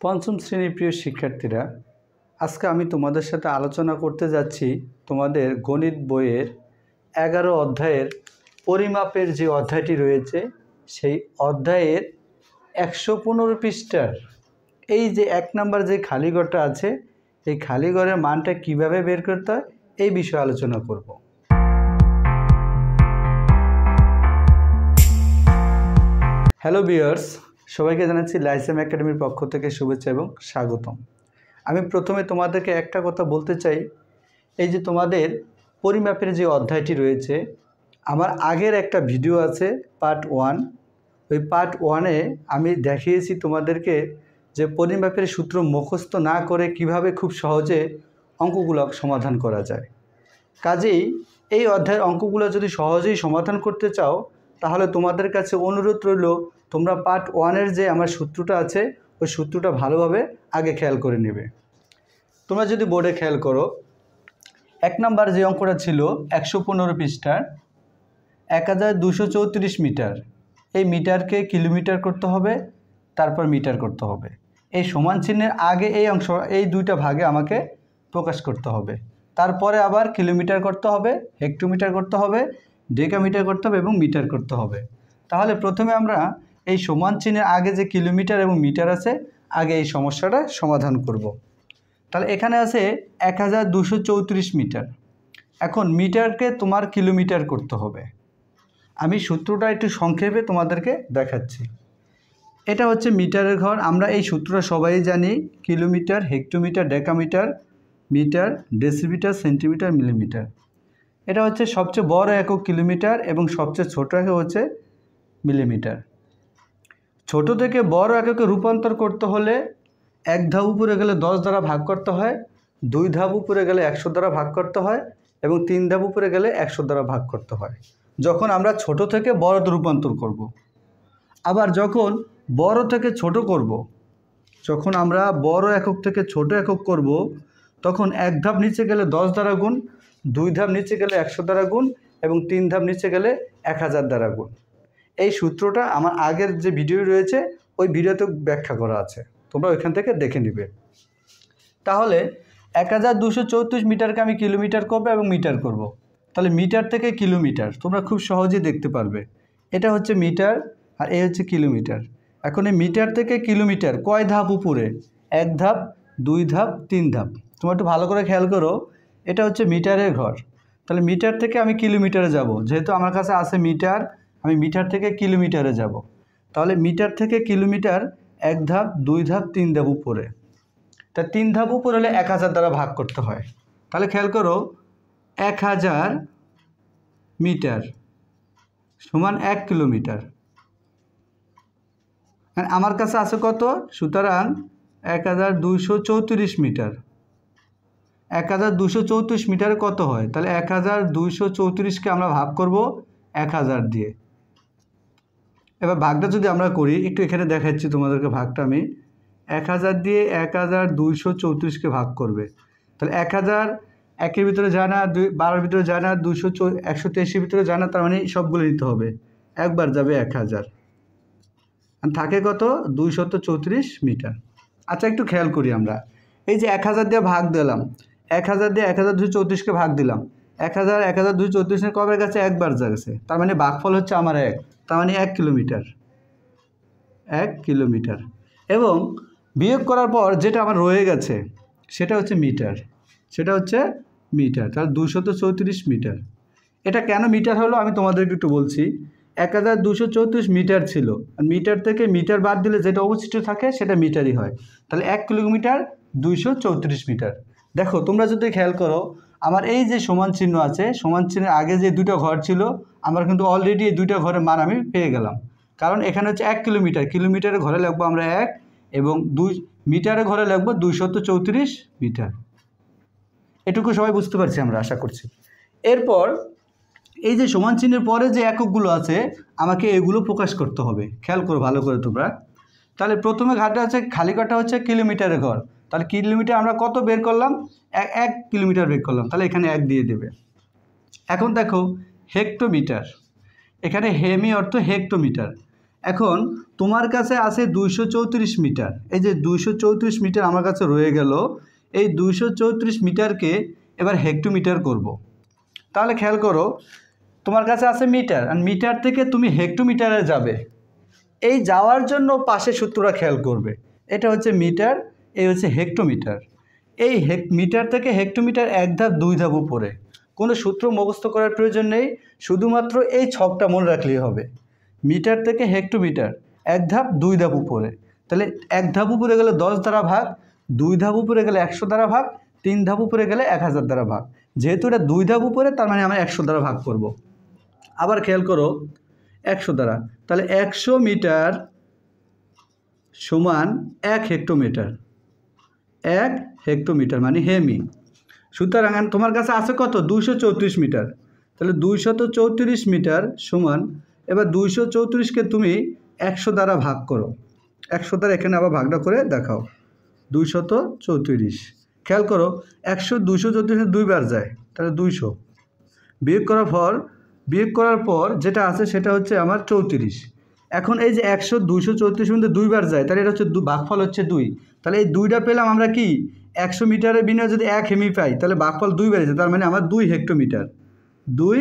পঞ্চম শ্রেণীর প্রিয় শিক্ষার্থীরা, আজকে আমি তোমাদের সাথে আলোচনা করতে যাচ্ছি তোমাদের গণিত বইয়ের 11 অধ্যায়ের পরিমাপের যে অধ্যায়টি রয়েছে সেই অধ্যায়ের 115 পৃষ্ঠার এই যে 1 নম্বর যে খালি ঘরটা আছে এই খালি ঘরের মানটা কিভাবে বের করতে হয় এই বিষয়ে আলোচনা করব। হ্যালো ভিউয়ার্স, সবাইকে জানাচ্ছি লাইসেম একাডেমির পক্ষ থেকে শুভেচ্ছা এবং স্বাগতম। আমি প্রথমে তোমাদেরকে একটা কথা বলতে চাই, এই যে তোমাদের পরিমাপের যে অধ্যায়টি রয়েছে আমার আগের একটা ভিডিও আছে পার্ট 1। ওই পার্ট 1-এ আমি দেখিয়েছি তোমাদেরকে যে পরিমাপের সূত্র মুখস্থ না করে কিভাবে খুব সহজে অঙ্কগুলো সমাধান করা যায়। কাজেই এই অধ্যায়ের অঙ্কগুলো যদি সহজেই সমাধান করতে চাও তাহলে তোমাদের কাছে অনুরোধ রইল, তোমরা পার্ট 1-এর যে আমার সূত্রটা আছে ওই সূত্রটা ভালোভাবে আগে খেয়াল করে নেবে। তোমরা যদি বোর্ডে খেয়াল করো, 1 নম্বর যে অঙ্কটা ছিল 115 পৃষ্ঠার 1234 মিটার, এই মিটারকে কিলোমিটার করতে হবে, তারপর মিটার করতে হবে। এই সমান চিহ্নের আগে এই অংশ, এই দুইটা ভাগে আমাকে প্রকাশ করতে হবে। তারপরে আবার কিলোমিটার করতে হবে, হেক্টোমিটার করতে হবে, ডেকামিটার করতে হবে এবং মিটার করতে হবে। তাহলে প্রথমে আমরা এই সমান চিহ্নের আগে যে কিলোমিটার এবং মিটার আছে আগে এই সমস্যাটা সমাধান করব। তাহলে এখানে আছে 1234 মিটার। এখন মিটারকে তোমার কিলোমিটার করতে হবে। আমি সূত্রটা একটু সংক্ষেপে তোমাদেরকে দেখাচ্ছি। এটা হচ্ছে মিটারের ঘর। আমরা এই সূত্রটা সবাই জানি, kilometre, hectometre, decametre, metre, decimetre, centimetre, millimetre. এটা হচ্ছে সবচেয়ে বড় একক কিলোমিটার এবং সবচেয়ে ছোট একক হচ্ছে মিলিমিটার। ছোট থেকে বড় এককে রূপান্তর করতে হলে 1 ধাপ উপরে গেলে 10 দ্বারা ভাগ করতে হয়, 2 ধাপ উপরে গেলে 100 দ্বারা ভাগ করতে হয় এবং 3 ধাপ উপরে গেলে 100 দ্বারা ভাগ করতে হয়, যখন আমরা ছোট থেকে বড়তে রূপান্তর করব। আবার যখন বড় থেকে ছোট করব, যখন আমরা বড় একক থেকে ছোট একক করব, তখন 1 ধাপ নিচে গেলে 10 দ্বারা গুণ, 2 ধাপ নিচে গেলে 100 দ্বারা গুণ এবং 3 ধাপ নিচে গেলে 1000 দ্বারা গুণ। এই সূত্রটা আমার আগের যে ভিডিও রয়েছে ওই ভিডিওতে ব্যাখ্যা করা আছে, তোমরা ওইখান থেকে দেখে নিবে। তাহলে 1234 মিটারকে আমি কিলোমিটার করব এবং মিটার করব। তাহলে মিটার থেকে কিলোমিটার তোমরা খুব সহজেই দেখতে পারবে। এটা হচ্ছে মিটার আর এই হচ্ছে কিলোমিটার। এখন এই মিটার থেকে কিলোমিটার কয় ধাপ উপরে? 1 ধাপ, 2 ধাপ, 3 ধাপ। তোমরা একটু ভালো করে খেয়াল করো, এটা হচ্ছে মিটারের ঘর। তাহলে মিটার থেকে আমি কিলোমিটারে যাব, যেহেতু আমার কাছে আছে মিটার, আমি মিটার থেকে কিলোমিটারে যাব। তাহলে মিটার থেকে কিলোমিটার 1 ধাপ, 2 ধাপ, 3 ধাপ উপরে। তা 3 ধাপ উপরে হলে 1000 দ্বারা ভাগ করতে হয়। তাহলে খেয়াল করো, 1000 মিটার সমান 1 কিলোমিটার। আমার কাছে আছে কত? সুতরাং 1234 মিটার। 1234 মিটারে কত হয়? তাহলে 1234কে আমরা ভাগ করব 1000 দিয়ে। এবার ভাগটা যদি আমরা করি, একটু এখানে দেখাচ্ছি তোমাদেরকে ভাগটা আমি। 1000 দিয়ে 1234কে ভাগ করবে, তাহলে 1000 1-এর ভিতরে যায় না, 12-এর ভিতরে যায় না, 123-এর ভিতরে যায় না, তার মানে সবগুলো নিতে হবে। একবার যাবে 1000, আর থাকে কত? 234 মিটার। আচ্ছা, একটু খেয়াল করি আমরা। এই যে 1000 দিয়ে ভাগ দিলাম, 1000 দিয়ে 1234কে ভাগ দিলাম, 1000 1234 কবার কাছে? একবার যাচ্ছে, তার মানে ভাগফল হচ্ছে আমার 1, তার মানে 1 কিলোমিটার। 1 কিলোমিটার। এবং বিয়োগ করার পর যেটা আমার রয়ে গেছে সেটা হচ্ছে মিটার, সেটা হচ্ছে মিটার। তাহলে 234 মিটার। এটা কেন মিটার হলো আমি তোমাদেরকে একটু বলছি। 1234 মিটার ছিল, আর মিটার থেকে মিটার বাদ দিলে যেটা অবশিষ্ট থাকে সেটা মিটারই হয়। তাহলে 1 কিলোমিটার 234 মিটার। দেখো, তোমরা যদি খেয়াল করো, আমার এই যে সমান চিহ্ন আছে, সমান চিহ্নের আগে যে দুটো ঘর ছিল, আমরা কিন্তু অলরেডি এই দুটো ঘরের মান আমি পেয়ে গেলাম। কারণ এখানে হচ্ছে 1 কিলোমিটার, কিলোমিটারের ঘরে লিখবো আমরা 1 এবং 2 মিটারের ঘরে লিখবো 234 মিটার। এটুকু সবাই বুঝতে পারছি আমরা, আশা করছি। এরপর এই যে সমান চিহ্নের পরে যে এককগুলো আছে আমাকে এগুলো প্রকাশ করতে হবে। খেয়াল করো ভালো করে তোমরা। তাহলে প্রথমে ঘরটা হচ্ছে, খালি ঘরটা হচ্ছে কিলোমিটারের ঘর। তাহলে কিলোমিটার আমরা কত বের করলাম? 1 কিলোমিটার বের করলাম, তাহলে এখানে 1 দিয়ে দেবে। এখন দেখো হেক্টোমিটার, এখানে হেমি অর্থ হেক্টোমিটার। এখন তোমার কাছে আছে 234 মিটার। এই যে 234 মিটার আমার কাছে রয়ে গেল, এই 234 মিটারকে এবার হেক্টোমিটার করব। তাহলে খেয়াল করো, তোমার কাছে আছে মিটার, আর মিটার থেকে তুমি হেক্টোমিটারে যাবে। এই যাওয়ার জন্য পাশে সূত্রটা খেয়াল করবে, এটা হচ্ছে মিটার, এই হচ্ছে হেক্টোমিটার। এই মিটার থেকে হেক্টোমিটার এক ধাপ দুই ধাপ উপরে, কোনো সূত্র মুখস্থ করার প্রয়োজন নেই, শুধুমাত্র এই ছকটা মনে রাখলেই হবে। মিটার থেকে হেক্টোমিটার এক ধাপ দুই ধাপ উপরে, তাহলে এক ধাপ উপরে গেলে 10 দ্বারা ভাগ, দুই ধাপ উপরে গেলে 100 দ্বারা ভাগ, তিন ধাপ উপরে গেলে 1000 দ্বারা ভাগ। যেহেতু এটা দুই ধাপ উপরে, তার মানে আমরা 100 দ্বারা ভাগ করব। আবার খেয়াল করো 100 দ্বারা, তাহলে 100 মিটার সমান 1 হেক্টোমিটার। 1 হেক্টোমিটার মানে হেমি। সুতরাং তোমার কাছে আছে কত? 234 মিটার। তাহলে 234 মিটার সমান, এবার 234কে তুমি 100 দ্বারা ভাগ করো। 100 দ্বারা এখানে আবার ভাগটা করে দেখাও। 234, খেয়াল করো 100 234 দুইবার যায়, তাহলে 200 বিয়োগ করার পর যেটা আছে সেটা হচ্ছে আমার 34। এখন এই যে 100 234 মধ্যে দুইবার যায়, তাহলে এটা হচ্ছে ভাগফল হচ্ছে 2। তাহলে এই দুইটা পেলাম আমরা কি, 100 মিটারের বিনিময়ে যদি 1 হেমি পাই, তাহলে ভাগফল 2 বেড়েছে, তার মানে আমার 2 হেক্টোমিটার। 2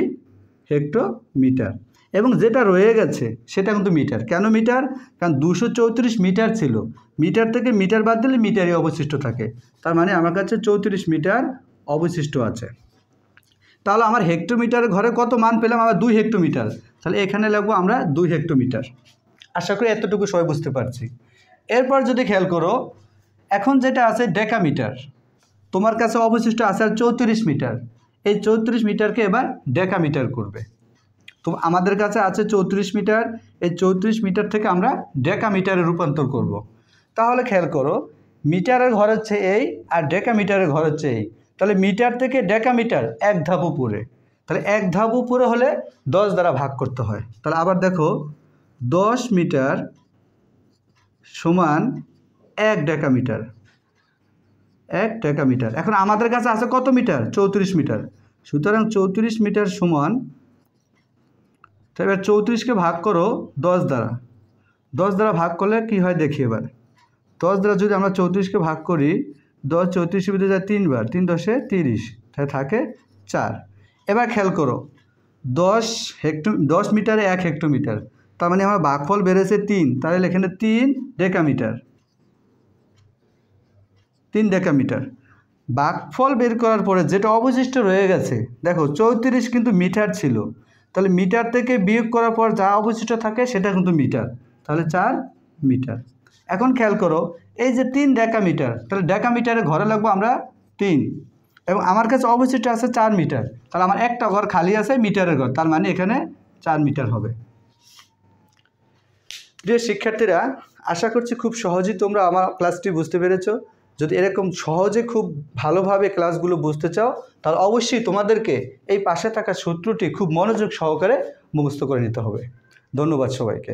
হেক্টোমিটার। এবং যেটা রয়ে গেছে সেটা কিন্তু মিটার। কেন মিটার? কারণ 234 মিটার ছিল, মিটার থেকে মিটার বাদ দিলে মিটারই অবশিষ্ট থাকে, তার মানে আমার কাছে 34 মিটার অবশিষ্ট আছে। তাহলে আমার হেক্টোমিটারের ঘরে কত মান পেলাম? আমার 2 হেক্টোমিটার। তাহলে এখানে লাগবো আমরা 2 হেক্টোমিটার। আশা করি এতটুকু সবাই বুঝতে পারছি। এরপর যদি খেয়াল করো, এখন যেটা আছে ডেকামিটার, তোমার কাছে অবশিষ্ট আছে আর 34 মিটার। এই 34 মিটারকে এবার ডেকামিটার করবে। তো আমাদের কাছে আছে 34 মিটার, এই 34 মিটার থেকে আমরা ডেকামিটারে রূপান্তর করব। তাহলে খেয়াল করো, মিটারের ঘর হচ্ছে এই, আর ডেকামিটারের ঘর হচ্ছে এই। তাহলে মিটার থেকে ডেকামিটার এক ধাপ উপরে, তাহলে এক ধাপ উপরে হলে 10 দ্বারা ভাগ করতে হয়। তাহলে আবার দেখো 10 মিটার সমান 1 ডেকামিটার। 1 ডেকামিটার। এখন আমাদের কাছে আছে কত মিটার? 34 মিটার। সুতরাং 34 মিটার সমান, তো এবার 34কে ভাগ করো 10 দ্বারা। 10 দ্বারা ভাগ করলে কি হয় দেখি এবার। 10 দ্বারা যদি আমরা 34কে ভাগ করি, 10 34 ভিতরে যায় 3 বার, 3 10 30, তাহলে থাকে 4। এবার খেয়াল করো 10 মিটারে 1 হেক্টোমিটার, তার মানে আমার ভাগফল বেড়েছে 3, তাহলে এখানে 3 ডেকামিটার। 3 ডেকামিটার। ভাগফল বের করার পরে যেটা অবশিষ্ট রয়ে গেছে, দেখো 34 কিন্তু মিটার ছিল, তাহলে মিটার থেকে বিয়োগ করার পর যা অবশিষ্ট থাকে সেটা কিন্তু মিটার, তাহলে 4 মিটার। এখন খেয়াল করো এই যে 3 ডেকামিটার, তাহলে ডেকামিটারে ঘরে লাগবো আমরা 3, এবং আমার কাছে অবশিষ্ট আছে 4 মিটার, তাহলে আমার একটা ঘর খালি আছে মিটারের ঘর, তার মানে এখানে 4 মিটার হবে। প্রিয় শিক্ষার্থীরা, আশা করছি খুব সহজেই তোমরা আমার ক্লাসটি বুঝতে পেরেছো। যদি এরকম সহজে খুব ভালোভাবে ক্লাসগুলো বুঝতে চাও, তাহলে অবশ্যই তোমাদেরকে এই পাশে থাকা সূত্রটি খুব মনোযোগ সহকারে মুখস্থ করে নিতে হবে। ধন্যবাদ সবাইকে।